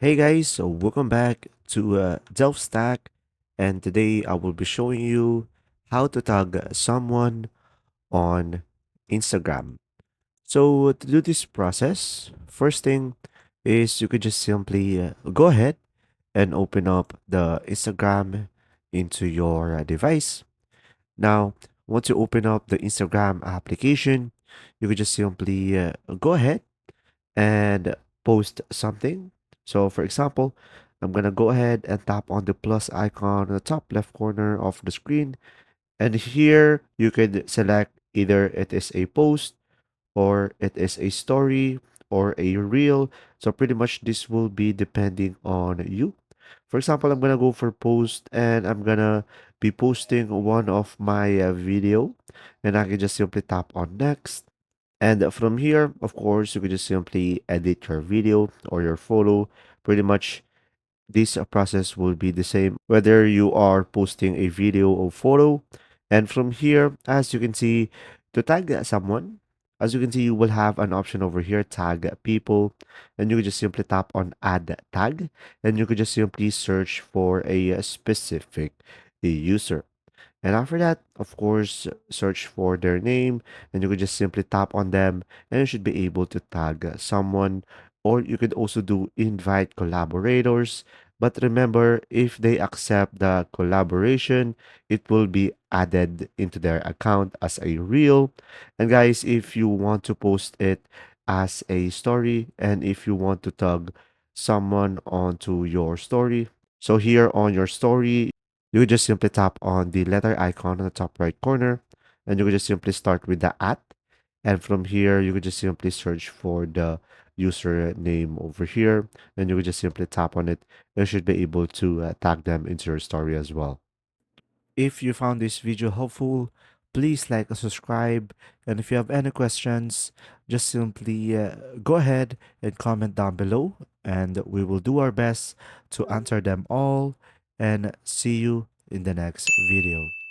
Hey guys, so welcome back to Delph Stack, and today I will be showing you how to tag someone on Instagram. So to do this process, first thing is you could just simply go ahead and open up the Instagram into your device. Now, once you open up the Instagram application, you could just simply go ahead and post something. So, for example, I'm gonna go ahead and tap on the plus icon on the top left corner of the screen, and here you could select either it is a post or it is a story or a reel. So pretty much this will be depending on you. For example, I'm gonna go for post and I'm gonna be posting one of my video, and I can just simply tap on next. And from here, of course, you could just simply edit your video or your photo. Pretty much this process will be the same whether you are posting a video or photo. And from here, as you can see, to tag someone, as you can see, you will have an option over here, tag people, and you can just simply tap on add tag, and you could just simply search for a specific user. And after that, of course, search for their name and you could just simply tap on them and you should be able to tag someone. Or you could also do invite collaborators. But remember, if they accept the collaboration, it will be added into their account as a reel. And guys, if you want to post it as a story and if you want to tag someone onto your story, so here on your story, you would just simply tap on the letter icon on the top right corner, and you could just simply start with the at. And from here, you could just simply search for the user name over here, and you could just simply tap on it. You should be able to tag them into your story as well. If you found this video helpful, please like and subscribe. And if you have any questions, just simply go ahead and comment down below, and we will do our best to answer them all. And see you in the next video.